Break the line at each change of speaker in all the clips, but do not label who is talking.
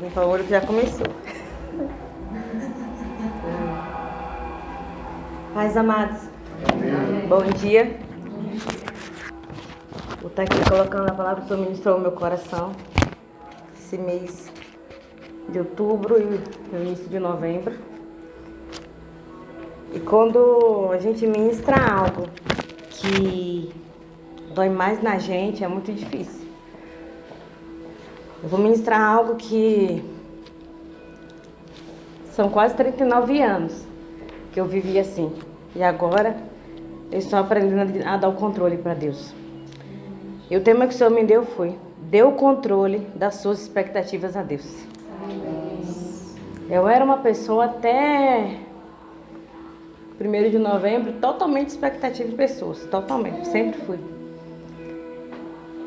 Pra limpar o olho que já começou. Pais amados, bom dia. Vou estar aqui colocando a palavra que o Senhor ministrou no meu coração. Esse mês de outubro e no início de novembro. E quando a gente ministra algo que dói mais na gente, é muito difícil. Eu vou ministrar algo que são quase 39 anos que eu vivi assim. E agora eu estou aprendendo a dar o controle para Deus. E o tema que o Senhor me deu foi: dê o controle das suas expectativas a Deus. Eu era uma pessoa até 1º de novembro totalmente expectativa em pessoas. Totalmente, sempre fui.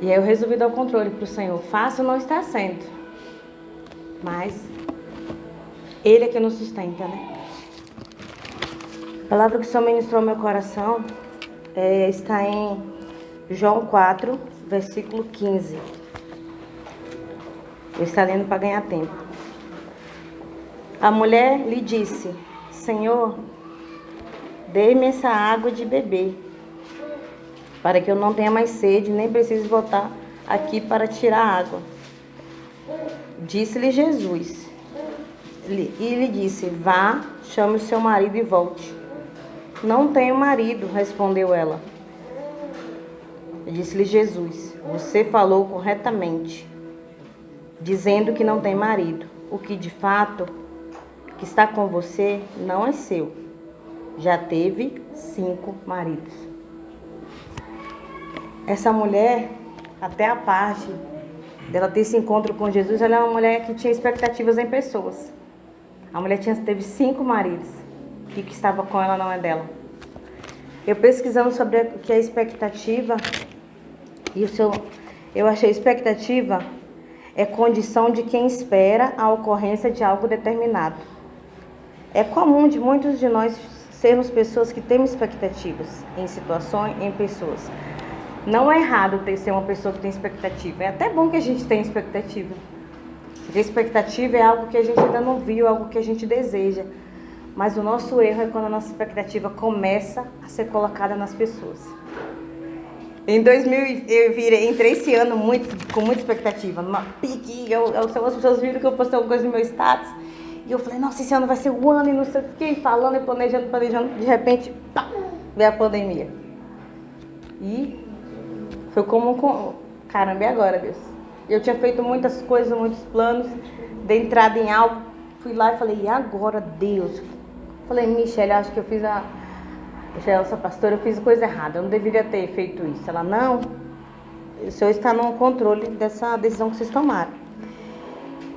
E aí eu resolvi dar o controle para o Senhor. Fácil não está sendo, mas Ele é que nos sustenta, né? A palavra que o Senhor ministrou no meu coração está em João 4, versículo 15. Eu estou lendo para ganhar tempo. A mulher lhe disse: Senhor, dê-me essa água de beber, para que eu não tenha mais sede, nem precise voltar aqui para tirar água. Disse-lhe Jesus, e lhe disse: vá, chame o seu marido e volte. Não tenho marido, respondeu ela. Disse-lhe Jesus: você falou corretamente, dizendo que não tem marido. O que de fato que está com você não é seu. Já teve 5 maridos. Essa mulher, até a parte dela ter esse encontro com Jesus, ela é uma mulher que tinha expectativas em pessoas. A mulher teve 5 maridos. E o que estava com ela não é dela. Eu pesquisando sobre o que é expectativa, eu achei expectativa é condição de quem espera a ocorrência de algo determinado. É comum de muitos de nós sermos pessoas que temos expectativas em situações, em pessoas. Não é errado ser uma pessoa que tem expectativa. É até bom que a gente tenha expectativa. Porque a expectativa é algo que a gente ainda não viu, algo que a gente deseja. Mas o nosso erro é quando a nossa expectativa começa a ser colocada nas pessoas. Em 2000, entrei esse ano com muita expectativa. Numa pique, as pessoas viram que eu postei alguma coisa no meu status. E eu falei, nossa, esse ano vai ser o ano, e não sei o que, falando e planejando. De repente, pá, veio a pandemia. E foi como, caramba, e agora, Deus? Eu tinha feito muitas coisas, muitos planos, dei entrada em algo, fui lá e falei, e agora, Deus? Falei, Michelle, acho que eu fiz essa pastora, eu fiz coisa errada, eu não deveria ter feito isso. Ela, não, o Senhor está no controle dessa decisão que vocês tomaram.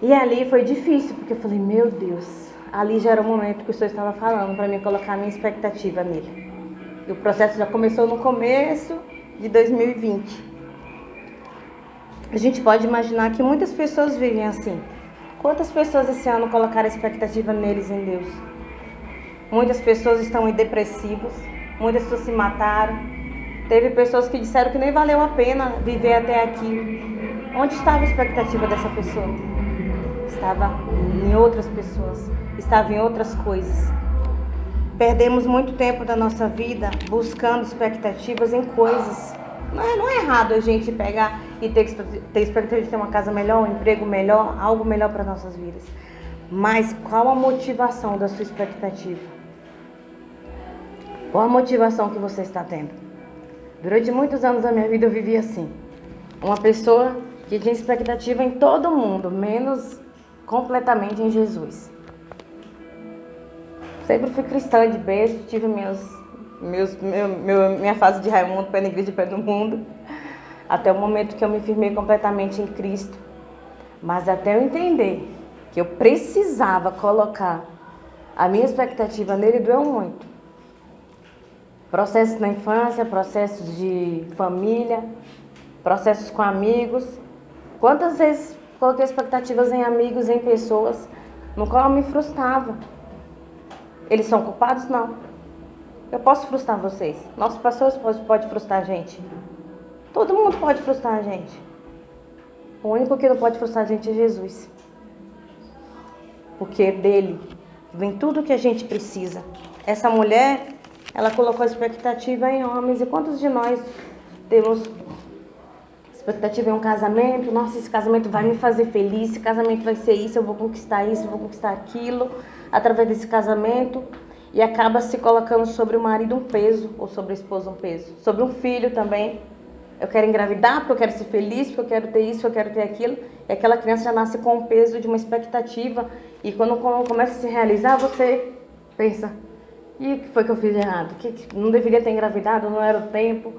E ali foi difícil, porque eu falei, meu Deus, ali já era o momento que o Senhor estava falando para mim colocar a minha expectativa nele. E o processo já começou no começo de 2020. A gente pode imaginar que muitas pessoas vivem assim. Quantas pessoas esse ano colocaram a expectativa neles, em Deus? Muitas pessoas estão depressivas, muitas pessoas se mataram. Teve pessoas que disseram que nem valeu a pena viver até aqui. Onde estava a expectativa dessa pessoa? Estava em outras pessoas, estava em outras coisas. Perdemos muito tempo da nossa vida buscando expectativas em coisas. Não é errado a gente pegar e ter expectativa de ter uma casa melhor, um emprego melhor, algo melhor para nossas vidas. Mas qual a motivação da sua expectativa? Qual a motivação que você está tendo? Durante muitos anos da minha vida eu vivi assim. Uma pessoa que tinha expectativa em todo mundo, menos completamente em Jesus. Sempre fui cristã de berço, tive minha fase de Raimundo, pé na igreja, pé no mundo, até o momento que eu me firmei completamente em Cristo. Mas até eu entender que eu precisava colocar a minha expectativa nele, doeu muito. Processos na infância, processos de família, processos com amigos. Quantas vezes coloquei expectativas em amigos, em pessoas, no qual eu me frustrava. Eles são culpados? Não. Eu posso frustrar vocês. Nossos pastores podem frustrar a gente. Todo mundo pode frustrar a gente. O único que não pode frustrar a gente é Jesus. porque dele vem tudo que a gente precisa. Essa mulher, ela colocou a expectativa em homens. E quantos de nós temos expectativa em um casamento? Nossa, esse casamento vai me fazer feliz, esse casamento vai ser isso, eu vou conquistar isso, eu vou conquistar aquilo através desse casamento. E acaba se colocando sobre o marido um peso, ou sobre a esposa um peso. Sobre um filho também. Eu quero engravidar porque eu quero ser feliz, porque eu quero ter isso, porque eu quero ter aquilo. E aquela criança já nasce com o peso de uma expectativa. E quando começa a se realizar, você pensa: e o que foi que eu fiz de errado? Que não deveria ter engravidado, não era o tempo.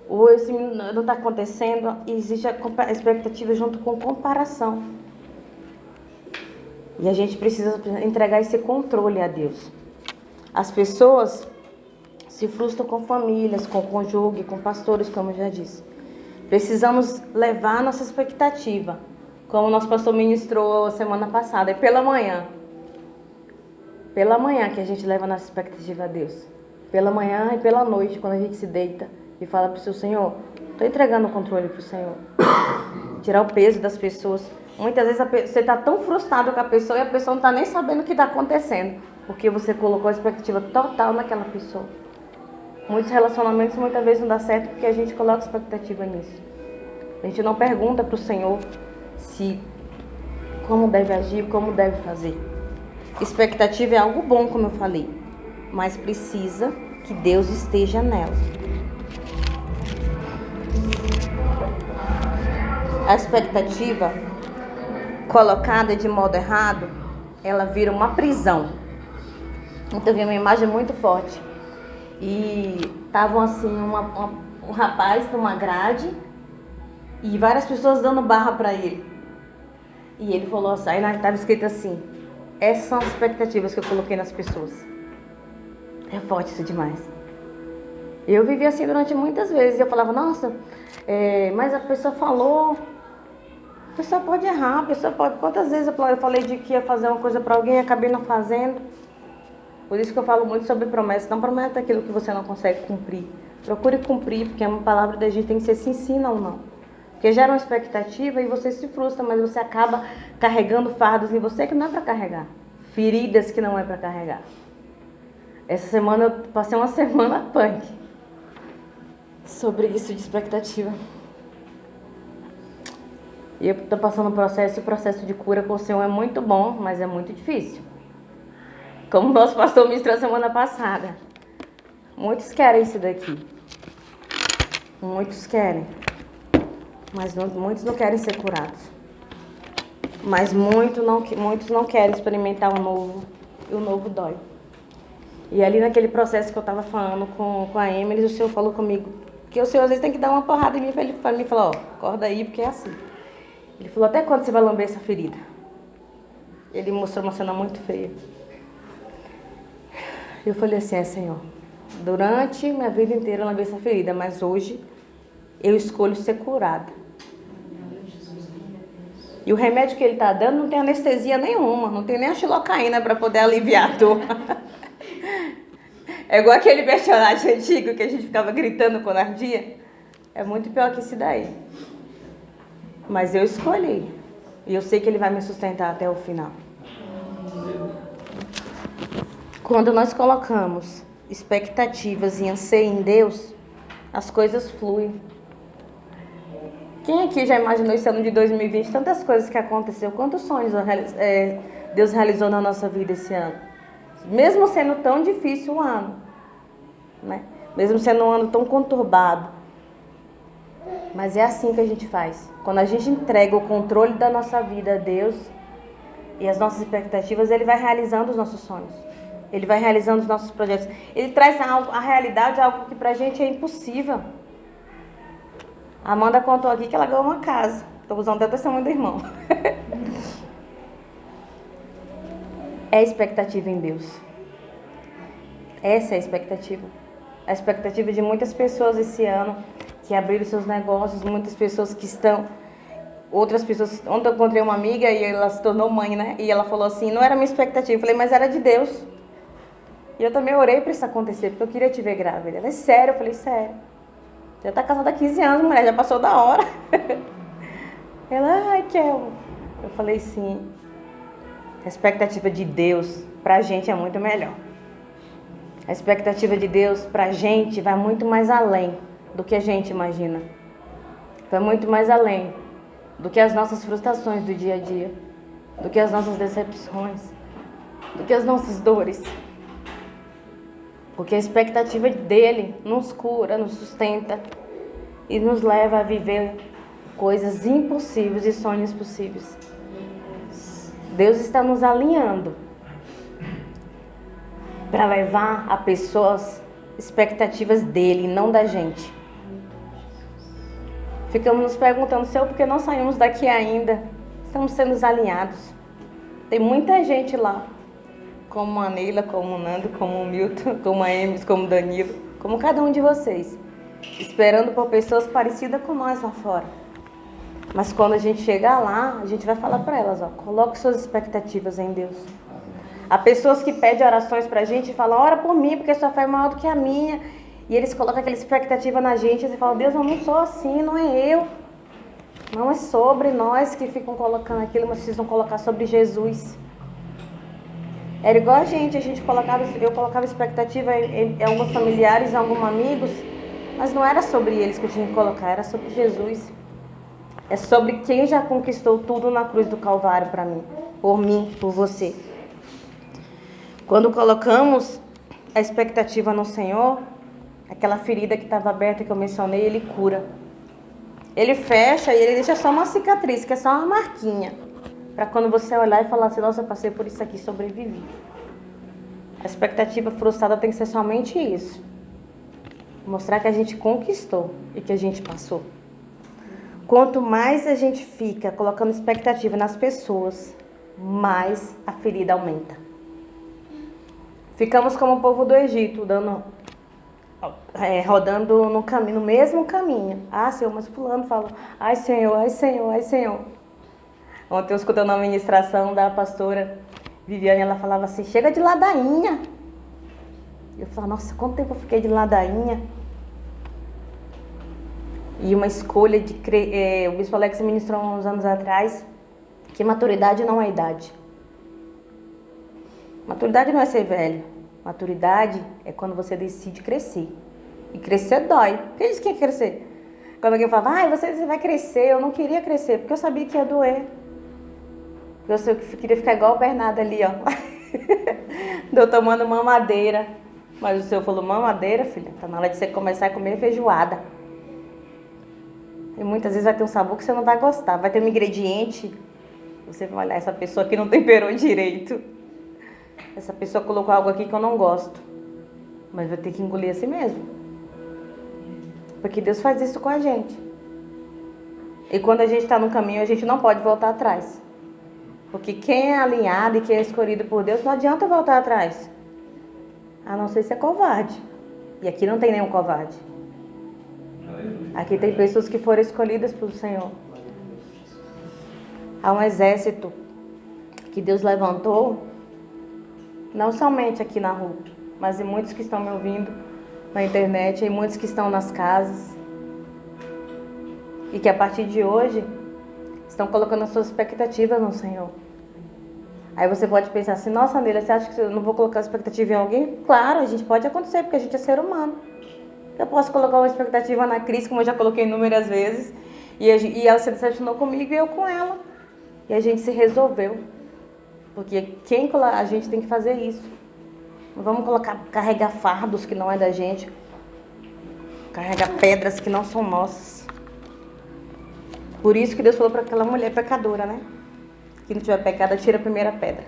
Ou esse não está acontecendo. E existe a expectativa junto com comparação. E a gente precisa entregar esse controle a Deus. As pessoas se frustram com famílias, com cônjuge, com pastores, como eu já disse. Precisamos levar nossa expectativa, como o nosso pastor ministrou semana passada, é pela manhã. Pela manhã que a gente leva a nossa expectativa a Deus. Pela manhã e pela noite, quando a gente se deita e fala para o seu Senhor, estou entregando o controle para o Senhor. Tirar o peso das pessoas. Muitas vezes você está tão frustrado com a pessoa e a pessoa não está nem sabendo o que está acontecendo, porque você colocou a expectativa total naquela pessoa. Muitos relacionamentos muitas vezes não dá certo porque a gente coloca expectativa nisso. A gente não pergunta para o Senhor como deve agir, como deve fazer. Expectativa é algo bom, como eu falei, mas precisa que Deus esteja nela. A expectativa colocada de modo errado, ela vira uma prisão. Então, eu vi uma imagem muito forte. E estavam assim, um rapaz numa grade e várias pessoas dando barra para ele. E ele falou assim, aí estava escrito assim: essas são as expectativas que eu coloquei nas pessoas. É forte isso demais. Eu vivi assim durante muitas vezes. Eu falava, nossa, mas a pessoa falou. A pessoa pode errar, a pessoa pode... Quantas vezes eu falei de que ia fazer uma coisa para alguém e acabei não fazendo. Por isso que eu falo muito sobre promessas. Não prometa aquilo que você não consegue cumprir. Procure cumprir, porque é uma palavra da gente, tem que ser se ensina ou não. Porque gera uma expectativa e você se frustra, mas você acaba carregando fardos em você que não é para carregar. Feridas que não é para carregar. Essa semana eu passei uma semana punk sobre isso de expectativa. E eu estou passando um processo, e o processo de cura com o Senhor é muito bom, mas é muito difícil. Como o nosso pastor ministrou semana passada. Muitos querem isso daqui. Muitos querem. Mas muitos não querem ser curados. Mas muitos não querem experimentar o novo. E o novo dói. E ali naquele processo que eu estava falando com a Emily, o Senhor falou comigo que o Senhor às vezes tem que dar uma porrada em mim para mim falar, acorda aí, porque é assim. Ele falou, até quando você vai lamber essa ferida? Ele mostrou uma cena muito feia. Eu falei assim, Senhor, durante minha vida inteira eu lambei essa ferida, mas hoje eu escolho ser curada. E o remédio que ele está dando não tem anestesia nenhuma, não tem nem a xilocaína para poder aliviar a dor. É igual aquele personagem antigo que a gente ficava gritando quando ardia. É muito pior que esse daí. Mas eu escolhi. E eu sei que ele vai me sustentar até o final. Quando nós colocamos expectativas e anseio em Deus, as coisas fluem. Quem aqui já imaginou esse ano de 2020? Tantas coisas que aconteceu. Quantos sonhos Deus realizou na nossa vida esse ano? Mesmo sendo tão difícil o ano. Né? Mesmo sendo um ano tão conturbado. Mas é assim que a gente faz. Quando a gente entrega o controle da nossa vida a Deus e as nossas expectativas, Ele vai realizando os nossos sonhos. Ele vai realizando os nossos projetos. Ele traz a realidade, algo que pra gente é impossível. A Amanda contou aqui que ela ganhou uma casa. Estou usando até o testemunho do irmão. É expectativa em Deus. Essa é a expectativa. A expectativa de muitas pessoas esse ano que abriram seus negócios, muitas pessoas que estão... Outras pessoas... Ontem eu encontrei uma amiga e ela se tornou mãe, né? E ela falou assim, não era minha expectativa. Eu falei, mas era de Deus. E eu também orei para isso acontecer, porque eu queria te ver grávida. Ela, é sério? Eu falei, sério. Já tá casada há 15 anos, mulher, já passou da hora. Ela, ai, Kel. Eu falei, sim. A expectativa de Deus para a gente é muito melhor. A expectativa de Deus para a gente vai muito mais além do que a gente imagina. Vai muito mais além do que as nossas frustrações do dia a dia, do que as nossas decepções, do que as nossas dores. Porque a expectativa dele nos cura, nos sustenta e nos leva a viver coisas impossíveis e sonhos possíveis. Deus está nos alinhando para levar a pessoas expectativas dele, não da gente. Ficamos nos perguntando, Senhor, por que não saímos daqui ainda? Estamos sendo alinhados. Tem muita gente lá, como a Neila, como o Nando, como o Milton, como a Emes, como o Danilo, como cada um de vocês, esperando por pessoas parecidas com nós lá fora. Mas quando a gente chegar lá, a gente vai falar para elas, ó, coloque suas expectativas em Deus. Há pessoas que pedem orações pra gente e falam, ora por mim, porque sua fé é maior do que a minha. E eles colocam aquela expectativa na gente e falam, Deus, eu não sou assim, não é eu. Não é sobre nós que ficam colocando aquilo, mas precisam colocar sobre Jesus. Era igual a gente colocava, eu colocava expectativa em alguns familiares, em alguns amigos, mas não era sobre eles que eu tinha que colocar, era sobre Jesus. É sobre quem já conquistou tudo na cruz do Calvário para mim, por você. Quando colocamos a expectativa no Senhor, aquela ferida que estava aberta que eu mencionei, Ele cura. Ele fecha e Ele deixa só uma cicatriz, que é só uma marquinha. Para quando você olhar e falar assim, nossa, eu passei por isso aqui, sobrevivi. A expectativa frustrada tem que ser somente isso. Mostrar que a gente conquistou e que a gente passou. Quanto mais a gente fica colocando expectativa nas pessoas, mais a ferida aumenta. Ficamos como o povo do Egito, rodando no mesmo caminho. Ah, Senhor, mas fulano falou, ai Senhor, ai Senhor, ai Senhor. Ontem eu escutando a ministração da pastora Viviane, ela falava assim, chega de ladainha. Eu falava, nossa, quanto tempo eu fiquei de ladainha? E uma escolha de crer, o Bispo Alex ministrou uns anos atrás, que maturidade não é idade. Maturidade não é ser velho. Maturidade é quando você decide crescer. E crescer dói. Quem disse que ia crescer? Quando alguém falava, você vai crescer, eu não queria crescer, porque eu sabia que ia doer. Eu queria ficar igual o Bernardo ali, ó. Eu tomando mamadeira. Mas o Senhor falou, mamadeira, filha, tá na hora de você começar a comer feijoada. E muitas vezes vai ter um sabor que você não vai gostar. Vai ter um ingrediente, você vai olhar, essa pessoa aqui não temperou direito. Essa pessoa colocou algo aqui que eu não gosto. Mas vai ter que engolir assim mesmo. Porque Deus faz isso com a gente. E quando a gente está no caminho, a gente não pode voltar atrás. Porque quem é alinhado e quem é escolhido por Deus, não adianta voltar atrás. A não ser ser covarde. E aqui não tem nenhum covarde. Aqui tem pessoas que foram escolhidas pelo Senhor. Há um exército que Deus levantou, não somente aqui na rua, mas em muitos que estão me ouvindo na internet, em muitos que estão nas casas. E que a partir de hoje estão colocando as suas expectativas no Senhor. Aí você pode pensar assim, nossa, Neila, você acha que eu não vou colocar expectativa em alguém? Claro, a gente pode acontecer, porque a gente é ser humano. Eu posso colocar uma expectativa na Cris, como eu já coloquei inúmeras vezes, e ela se decepcionou comigo e eu com ela. E a gente se resolveu. Porque a gente tem que fazer isso. Não vamos carregar fardos que não é da gente. Carregar pedras que não são nossas. Por isso que Deus falou para aquela mulher pecadora, né? Quem não tiver pecado, tira a primeira pedra.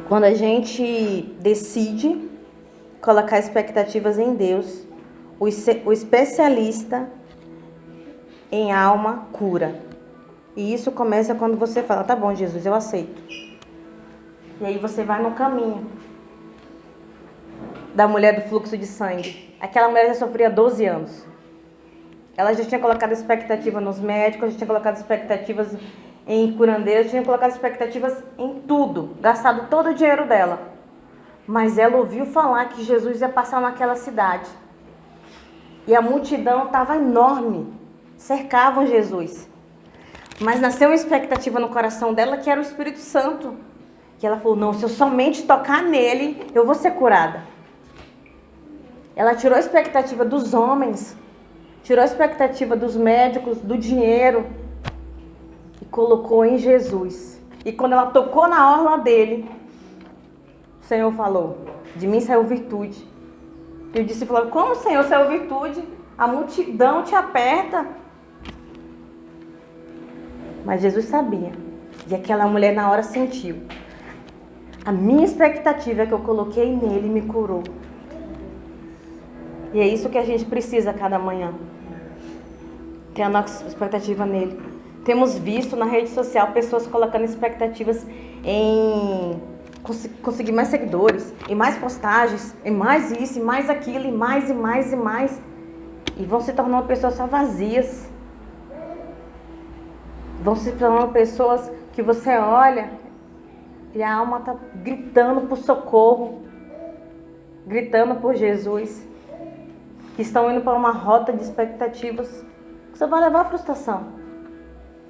Quando a gente decide colocar expectativas em Deus, o especialista em alma cura. E isso começa quando você fala, tá bom, Jesus, eu aceito. E aí você vai no caminho da mulher do fluxo de sangue. Aquela mulher já sofria 12 anos. Ela já tinha colocado expectativa nos médicos, já tinha colocado expectativas em curandeiros, já tinha colocado expectativas em tudo, gastado todo o dinheiro dela. Mas ela ouviu falar que Jesus ia passar naquela cidade. E a multidão estava enorme, cercavam Jesus. Mas nasceu uma expectativa no coração dela que era o Espírito Santo. Que ela falou, não, se eu somente tocar nele, eu vou ser curada. Ela tirou a expectativa dos homens, tirou a expectativa dos médicos, do dinheiro e colocou em Jesus. E quando ela tocou na orla dele, o Senhor falou, de mim saiu virtude. E o discípulo falou, como Senhor saiu virtude? A multidão te aperta. Mas Jesus sabia. E aquela mulher na hora sentiu. A minha expectativa é que eu coloquei nele e me curou. E é isso que a gente precisa a cada manhã. Ter a nossa expectativa nele. Temos visto na rede social pessoas colocando expectativas em conseguir mais seguidores, em mais postagens, em mais isso, em mais aquilo, em mais e mais e mais. E vão se tornando pessoas só vazias. Vão se tornando pessoas que você olha e a alma está gritando por socorro, gritando por Jesus, que estão indo para uma rota de expectativas que só vai levar à frustração.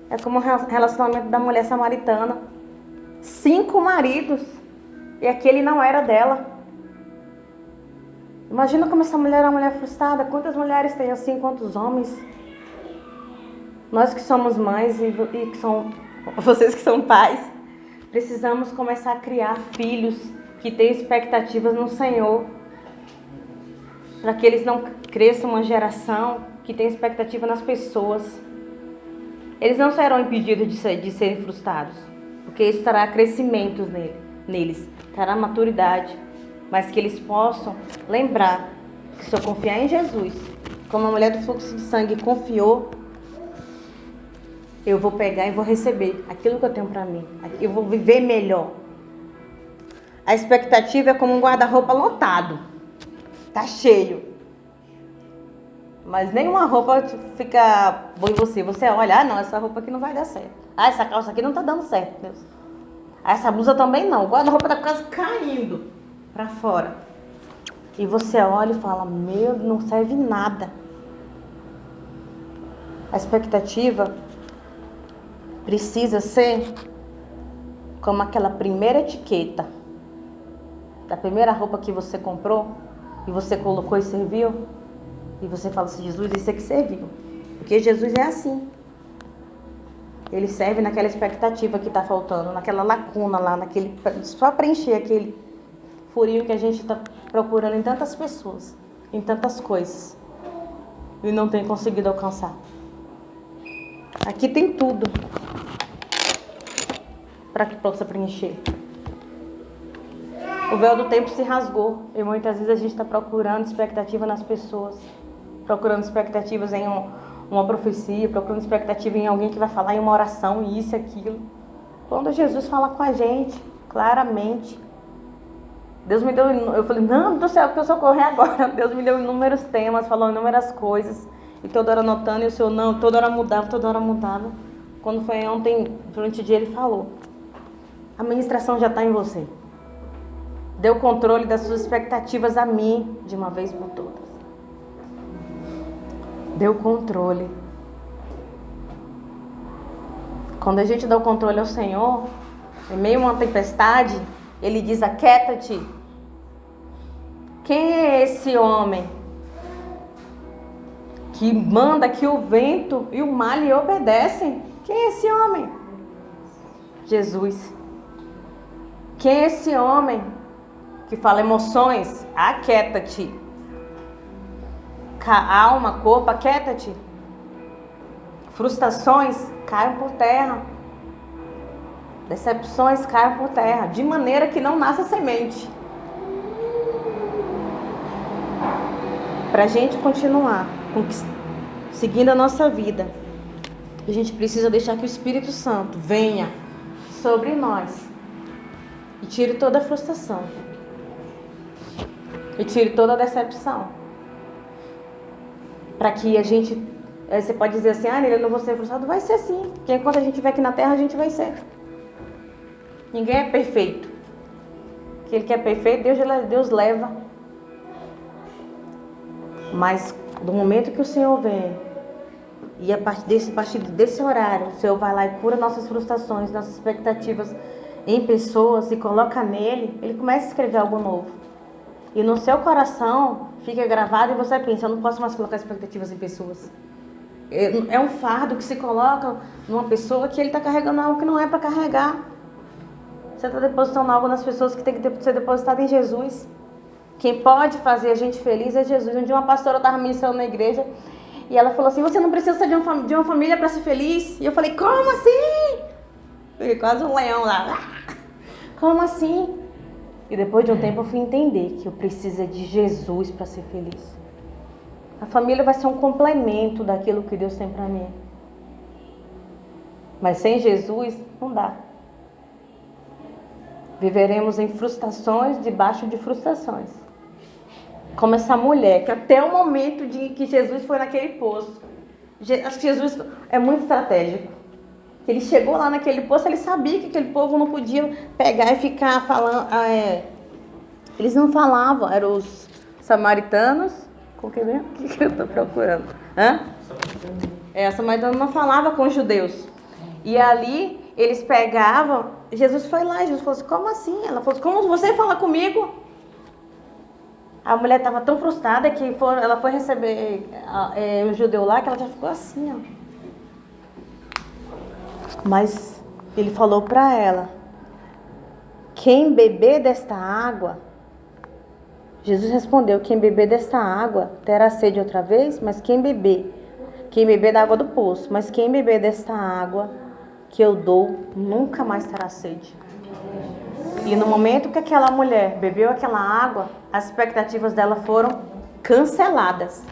É como o relacionamento da mulher samaritana. 5 maridos e aquele não era dela. Imagina como essa mulher é uma mulher frustrada. Quantas mulheres tem assim, quantos homens? Nós que somos mães e que são vocês que são pais, precisamos começar a criar filhos que têm expectativas no Senhor, para que eles não cresçam uma geração que tem expectativa nas pessoas. Eles não serão impedidos de serem frustrados, porque isso trará crescimento neles, trará maturidade, mas que eles possam lembrar que se eu confiar em Jesus, como a mulher do fluxo de sangue confiou, eu vou pegar e vou receber aquilo que eu tenho para mim. Eu vou viver melhor. A expectativa é como um guarda-roupa lotado. Tá cheio. Mas nenhuma roupa fica boa em você. Você olha, não, essa roupa aqui não vai dar certo. Essa calça aqui não tá dando certo, Deus. Essa blusa também não. O guarda-roupa tá quase caindo para fora. E você olha e fala, meu, não serve nada. A expectativa precisa ser como aquela primeira etiqueta da primeira roupa que você comprou e você colocou e serviu. E você fala assim, Jesus, isso aqui serviu. Porque Jesus é assim. Ele serve naquela expectativa que está faltando, naquela lacuna lá, só preencher aquele furinho que a gente está procurando em tantas pessoas, em tantas coisas. E não tem conseguido alcançar. Aqui tem tudo para que possa preencher. O véu do tempo se rasgou e muitas vezes a gente está procurando expectativa nas pessoas, procurando expectativas em uma profecia, procurando expectativa em alguém que vai falar em uma oração, isso e aquilo. Quando Jesus fala com a gente, claramente, Deus me deu, eu falei, não do céu, que eu socorrer agora. Deus me deu inúmeros temas, falou inúmeras coisas. E toda hora anotando, e o Senhor não, toda hora mudava, toda hora mudava. Quando foi ontem, durante o dia, ele falou, a ministração já está em você. Dê o controle das suas expectativas a mim, de uma vez por todas. Dê o controle. Quando a gente dá o controle ao Senhor, em meio a uma tempestade, Ele diz, aquieta-te. Quem é esse homem que manda que o vento e o mar lhe obedecem? Quem é esse homem? Jesus. Quem é esse homem que fala emoções? Aquieta-te. Alma, corpo, aquieta-te. Frustrações caiam por terra. Decepções caiam por terra. De maneira que não nasça semente. Para a gente continuar seguindo a nossa vida, a gente precisa deixar que o Espírito Santo venha sobre nós e tire toda a frustração. E tire toda a decepção. Para que a gente... Você pode dizer assim, eu não vou ser frustrado. Vai ser sim. Porque enquanto a gente estiver aqui na terra, a gente vai ser. Ninguém é perfeito. Aquele que é perfeito, Deus leva. Mas do momento que o Senhor vem E a partir desse horário, o Senhor vai lá e cura nossas frustrações, nossas expectativas em pessoas e coloca nele, ele começa a escrever algo novo. E no seu coração fica gravado e você pensa, eu não posso mais colocar expectativas em pessoas. É um fardo que se coloca numa pessoa que ele está carregando algo que não é para carregar. Você está depositando algo nas pessoas que tem que ser depositado em Jesus. Quem pode fazer a gente feliz é Jesus. Um dia uma pastora estava ministrando na igreja e ela falou assim, você não precisa ser de uma família para ser feliz. E eu falei, como assim? Fiquei quase um leão lá. Como assim? E depois de um tempo eu fui entender que eu preciso de Jesus para ser feliz. A família vai ser um complemento daquilo que Deus tem para mim. Mas sem Jesus, não dá. Viveremos em frustrações, debaixo de frustrações. Como essa mulher, que até o momento de que Jesus foi naquele poço. Acho que Jesus é muito estratégico. Ele chegou lá naquele poço, ele sabia que aquele povo não podia pegar e ficar falando. Eles não falavam, eram os samaritanos. Com o que mesmo? O que eu estou procurando? A samaritana não falava com os judeus. E ali eles pegavam. Jesus foi lá e Jesus falou assim, como assim? Ela falou assim, como você fala comigo? A mulher estava tão frustrada que ela foi receber o judeu lá que ela já ficou assim, ó. Mas ele falou para ela, quem beber desta água, Jesus respondeu, quem beber desta água terá sede outra vez, mas quem beber da água do poço, mas quem beber desta água que eu dou, nunca mais terá sede. E no momento que aquela mulher bebeu aquela água, as expectativas dela foram canceladas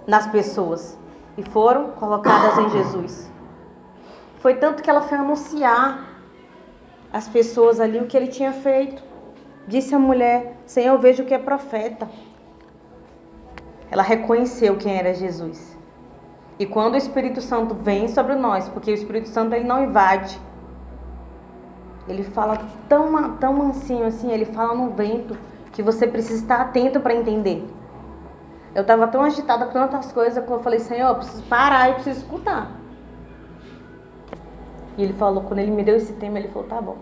nas pessoas e foram colocadas em Jesus. Foi tanto que ela foi anunciar às pessoas ali o que ele tinha feito. Disse a mulher, Senhor, eu vejo que é profeta. Ela reconheceu quem era Jesus. E quando o Espírito Santo vem sobre nós, porque o Espírito Santo ele não invade, ele fala tão mansinho assim, ele fala no vento, que você precisa estar atento para entender. Eu estava tão agitada com tantas coisas que eu falei, Senhor, eu preciso parar e preciso escutar. E ele falou, quando ele me deu esse tema, ele falou, tá bom.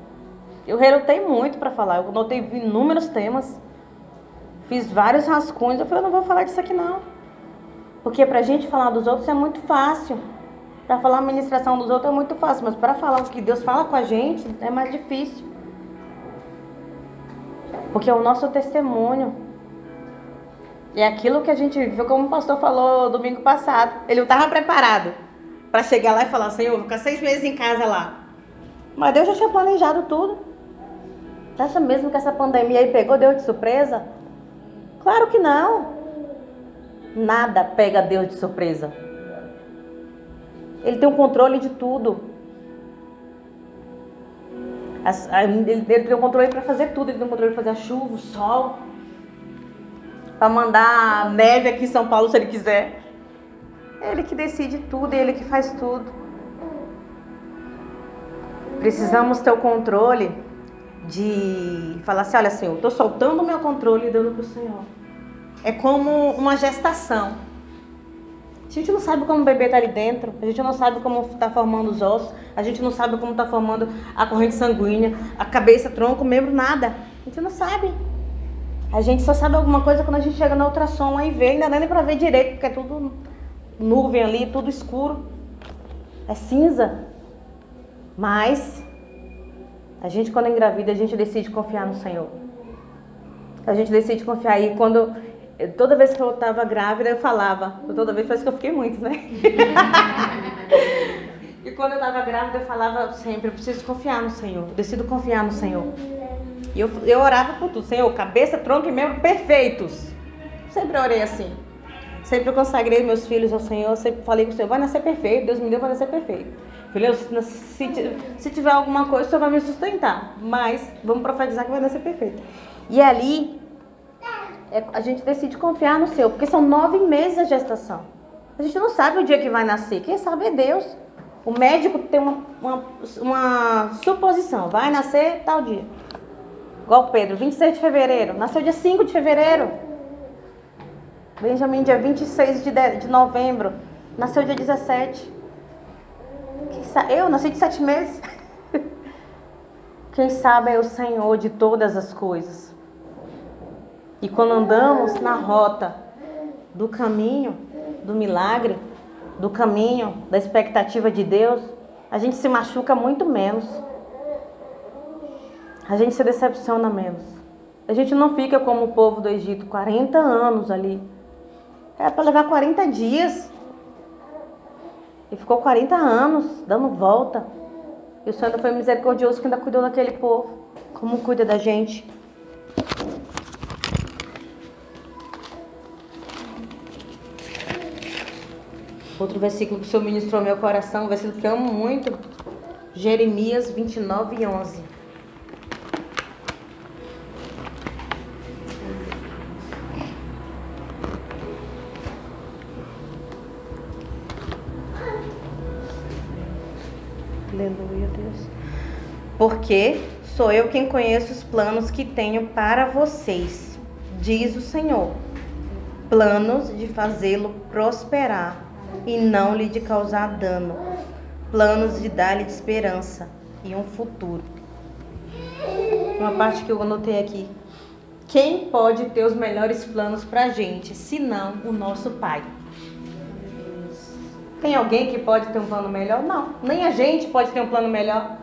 Eu relutei muito para falar, eu notei inúmeros temas, fiz vários rascunhos, eu falei, eu não vou falar disso aqui não. Porque pra gente falar dos outros é muito fácil. Para falar a ministração dos outros é muito fácil, mas para falar o que Deus fala com a gente é mais difícil. Porque é o nosso testemunho. É aquilo que a gente viu, como o pastor falou domingo passado. Ele não estava preparado para chegar lá e falar, Senhor, vou ficar 6 meses em casa lá. Mas Deus já tinha planejado tudo. Você acha mesmo que essa pandemia aí pegou Deus de surpresa? Claro que não. Nada pega Deus de surpresa. Ele tem o controle de tudo. Ele tem o controle para fazer tudo. Ele tem o controle para fazer a chuva, o sol, para mandar neve aqui em São Paulo se ele quiser. É ele que decide tudo, é ele que faz tudo. Precisamos ter o controle de falar assim, olha Senhor, estou soltando o meu controle e dando para o Senhor. É como uma gestação. A gente não sabe como o bebê está ali dentro, a gente não sabe como está formando os ossos, a gente não sabe como está formando a corrente sanguínea, a cabeça, tronco, membro, nada. A gente não sabe. A gente só sabe alguma coisa quando a gente chega na ultrassom aí vê, ainda não é nem para ver direito, porque é tudo nuvem ali, tudo escuro. É cinza. Mas a gente quando engravida, a gente decide confiar no Senhor. A gente decide confiar. E toda vez que eu estava grávida, eu falava. Toda vez, parece que eu fiquei muito, né? E quando eu estava grávida, eu falava sempre, eu preciso confiar no Senhor. Eu decido confiar no Senhor. E eu orava por tudo. Senhor, cabeça, tronco e membro perfeitos. Sempre orei assim. Sempre consagrei meus filhos ao Senhor. Sempre falei com o Senhor, vai nascer perfeito. Deus me deu, vai nascer perfeito. Falei, se tiver alguma coisa, o Senhor vai me sustentar. Mas vamos profetizar que vai nascer perfeito. E ali, a gente decide confiar no Senhor. Porque são 9 meses a gestação. A gente não sabe o dia que vai nascer. Quem sabe é Deus. O médico tem uma suposição. Vai nascer tal dia. Igual Pedro, 26 de fevereiro. Nasceu dia 5 de fevereiro. Benjamin, dia 26 de novembro. Nasceu dia 17. Eu nasci de 7 meses. Quem sabe é o Senhor de todas as coisas. E quando andamos na rota do caminho, do milagre, do caminho, da expectativa de Deus, a gente se machuca muito menos. A gente se decepciona menos. A gente não fica como o povo do Egito, 40 anos ali. Era para levar 40 dias. E ficou 40 anos dando volta. E o Senhor ainda foi misericordioso que ainda cuidou daquele povo. Como cuida da gente. Outro versículo que o Senhor ministrou ao meu coração, um versículo que eu amo muito. Jeremias 29:11. Aleluia, Deus. Porque sou eu quem conheço os planos que tenho para vocês, diz o Senhor. Planos de fazê-lo prosperar e não lhe de causar dano. Planos de dar-lhe esperança e um futuro. Uma parte que eu anotei aqui. Quem pode ter os melhores planos pra gente, senão o nosso Pai? Tem alguém que pode ter um plano melhor? Não. Nem a gente pode ter um plano melhor.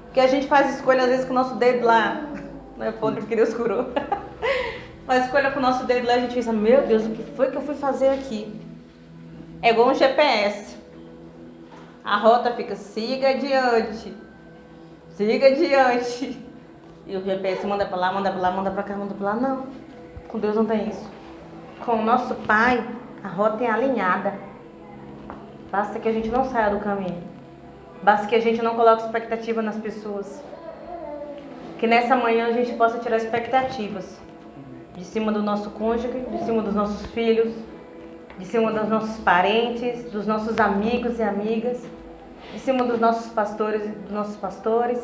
Porque a gente faz escolha às vezes com o nosso dedo lá. Não é podre porque Deus curou. Faz escolha com o nosso dedo lá e a gente pensa, meu Deus, o que foi que eu fui fazer aqui? É igual um GPS. A rota fica, siga adiante. Siga adiante. E o GPS manda pra lá, manda pra lá, manda pra cá, manda pra lá. Não. Com Deus não tem isso. Com o nosso Pai, a rota é alinhada. Basta que a gente não saia do caminho. Basta que a gente não coloque expectativa nas pessoas. Que nessa manhã a gente possa tirar expectativas. De cima do nosso cônjuge, de cima dos nossos filhos, de cima dos nossos parentes, dos nossos amigos e amigas, de cima dos nossos pastores e dos nossos pastores,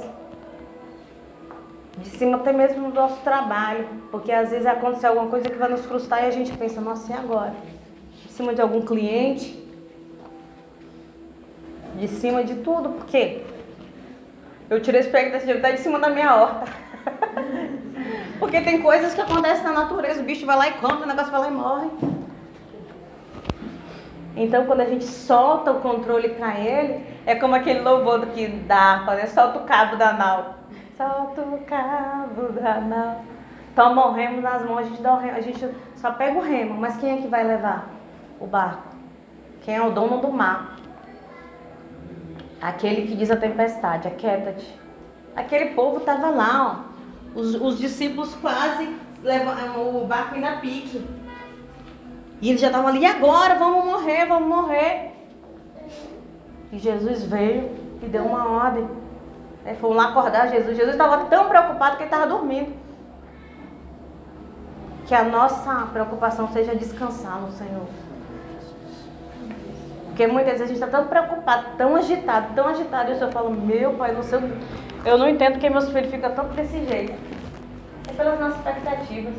de cima até mesmo do nosso trabalho. Porque às vezes acontece alguma coisa que vai nos frustrar e a gente pensa, nossa, e agora? De cima de algum cliente, de cima de tudo, porque eu tirei a expectativa até de cima da minha horta. Porque tem coisas que acontecem na natureza, o bicho vai lá e come, o negócio vai lá e morre. Então quando a gente solta o controle para ele, é como aquele louvor que dá harpa, né? Solta o cabo da nau. Solta o cabo da nau. Então morremos nas mãos, a gente só pega o remo, mas quem é que vai levar o barco? Quem é o dono do mar? Aquele que diz a tempestade, aquieta-te. Aquele povo estava lá, ó. Os discípulos quase levam o barco ainda a pique. E eles já estavam ali, e agora? Vamos morrer, vamos morrer. E Jesus veio e deu uma ordem. Foram lá acordar Jesus. Jesus estava tão preocupado que ele estava dormindo. Que a nossa preocupação seja descansar no Senhor. Porque muitas vezes a gente está tão preocupado, tão agitado, e o Senhor fala, meu Pai, não sei, eu não entendo porque meus filhos ficam tão desse jeito. É pelas nossas expectativas.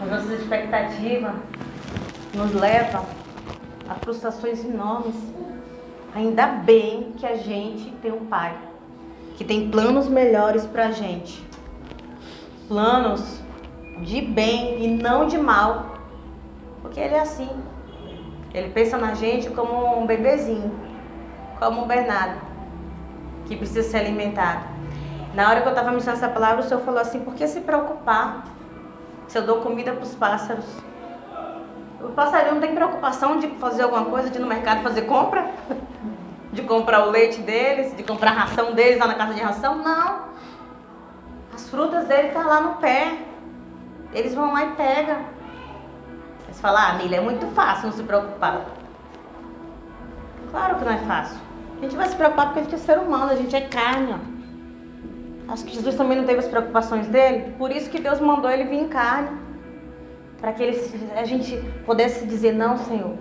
As nossas expectativas nos levam a frustrações enormes. Ainda bem que a gente tem um Pai que tem planos melhores pra gente. Planos de bem e não de mal. Porque Ele é assim. Ele pensa na gente como um bebezinho, como um Bernardo, que precisa ser alimentado. Na hora que eu estava ministrando essa palavra, o Senhor falou assim, por que se preocupar se eu dou comida para os pássaros? O passarinho não tem preocupação de fazer alguma coisa, de ir no mercado fazer compra? De comprar o leite deles, de comprar a ração deles lá na casa de ração? Não. As frutas deles estão lá no pé. Eles vão lá e pegam. Você fala, Nília, é muito fácil não se preocupar. Claro que não é fácil. A gente vai se preocupar porque a gente é ser humano, a gente é carne. Ó. Acho que Jesus também não teve as preocupações dele. Por isso que Deus mandou ele vir em carne. Para que a gente pudesse dizer, não, Senhor.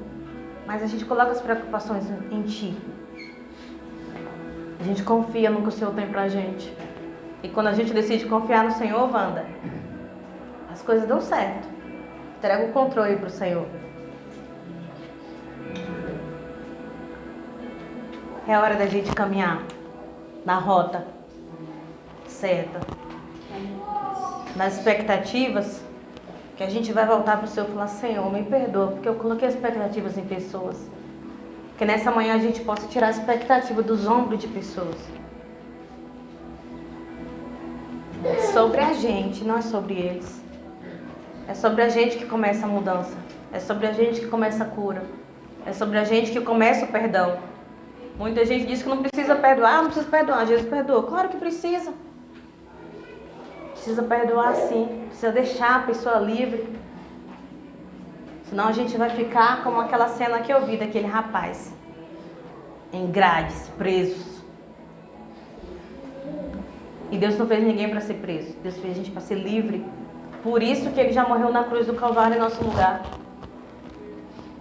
Mas a gente coloca as preocupações em Ti. A gente confia no que o Senhor tem pra gente. E quando a gente decide confiar no Senhor, Wanda, as coisas dão certo. Entrega o controle pro Senhor. É hora da gente caminhar na rota certa. Nas expectativas, que a gente vai voltar para o Senhor e falar: Senhor, me perdoa, porque eu coloquei expectativas em pessoas. Que nessa manhã a gente possa tirar a expectativa dos ombros de pessoas. É sobre a gente, não é sobre eles. É sobre a gente que começa a mudança. É sobre a gente que começa a cura. É sobre a gente que começa o perdão. Muita gente diz que não precisa perdoar. Não precisa perdoar. Jesus perdoou. Claro que precisa. Precisa perdoar sim. Precisa deixar a pessoa livre. Senão a gente vai ficar como aquela cena que eu vi daquele rapaz. Em grades, presos. E Deus não fez ninguém para ser preso. Deus fez a gente para ser livre. Por isso que Ele já morreu na cruz do Calvário em nosso lugar.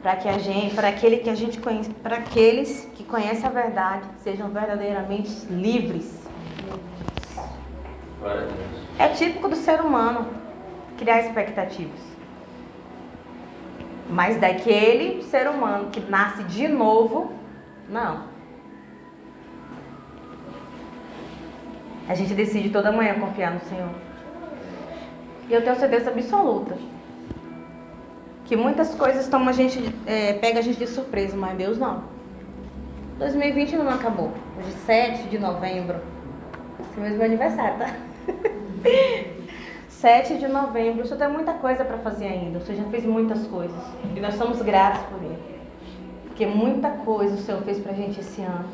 Para que a gente, para aquele que a gente conhece, para aqueles que conhecem a verdade, sejam verdadeiramente livres. É típico do ser humano criar expectativas. Mas daquele ser humano que nasce de novo, não. A gente decide toda manhã confiar no Senhor. E eu tenho certeza absoluta que muitas coisas tomam a gente, pega a gente de surpresa, mas Deus não. 2020 não acabou. Hoje 7 de novembro. Esse mês é meu aniversário, tá? 7 de novembro. O Senhor tem muita coisa para fazer ainda. O Senhor já fez muitas coisas. E nós somos gratos por Ele. Porque muita coisa o Senhor fez pra gente esse ano.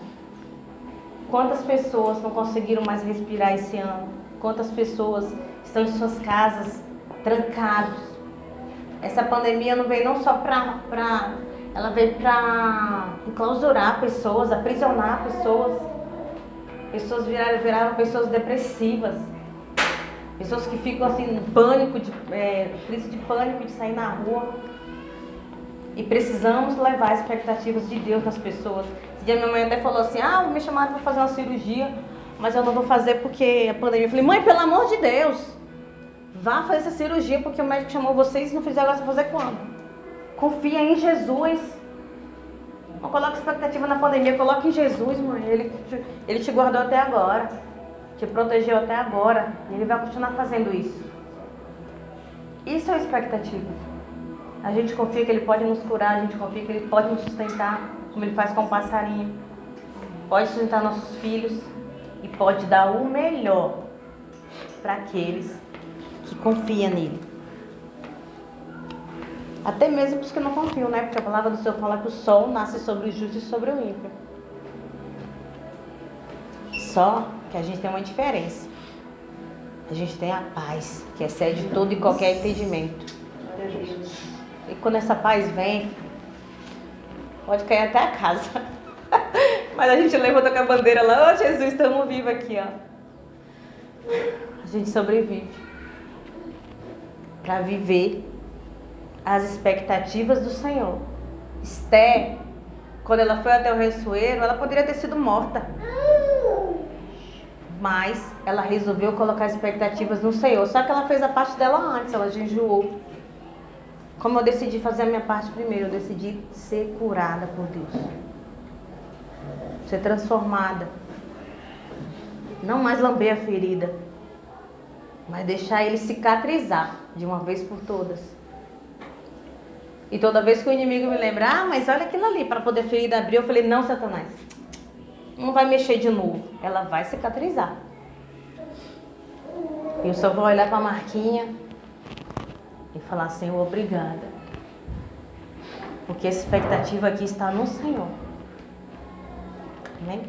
Quantas pessoas não conseguiram mais respirar esse ano? Quantas pessoas estão em suas casas, trancados? Essa pandemia não veio não só ela veio para enclausurar pessoas, aprisionar pessoas. Pessoas viraram pessoas depressivas. Pessoas que ficam assim em pânico, crise de pânico de sair na rua. E precisamos levar as expectativas de Deus nas pessoas. Esse dia minha mãe até falou assim: me chamaram para fazer uma cirurgia, mas eu não vou fazer porque a pandemia. Eu falei: mãe, pelo amor de Deus, vá fazer essa cirurgia porque o médico chamou vocês e não fizer, agora você vai fazer quando? Confia em Jesus. Não coloque expectativa na pandemia, coloque em Jesus, mãe. Ele te guardou até agora, te protegeu até agora, e Ele vai continuar fazendo isso. Isso é expectativa. A gente confia que Ele pode nos curar, a gente confia que Ele pode nos sustentar, como Ele faz com o passarinho. Pode sustentar nossos filhos e pode dar o melhor para aqueles que confiam nele. Até mesmo para os que não confiam, né? Porque a palavra do Senhor fala que o sol nasce sobre o justo e sobre o ímpio. Só que a gente tem uma diferença. A gente tem a paz, que excede todo e qualquer entendimento. E quando essa paz vem, pode cair até a casa. Mas a gente levanta com a bandeira lá: Jesus, estamos vivos aqui, ó. A gente sobrevive para viver as expectativas do Senhor. Esther, quando ela foi até o ressoeiro, ela poderia ter sido morta. Mas ela resolveu colocar expectativas no Senhor. Só que ela fez a parte dela antes, ela jejuou. Como eu decidi fazer a minha parte primeiro, eu decidi ser curada por Deus. Ser transformada. Não mais lamber a ferida, mas deixar ele cicatrizar de uma vez por todas. E toda vez que o inimigo me lembra: mas olha aquilo ali, para poder a ferida abrir, eu falei: não, Satanás, não vai mexer de novo, ela vai cicatrizar. Eu só vou olhar para a marquinha e falar: Senhor, obrigada. Porque a expectativa aqui está no Senhor. Amém?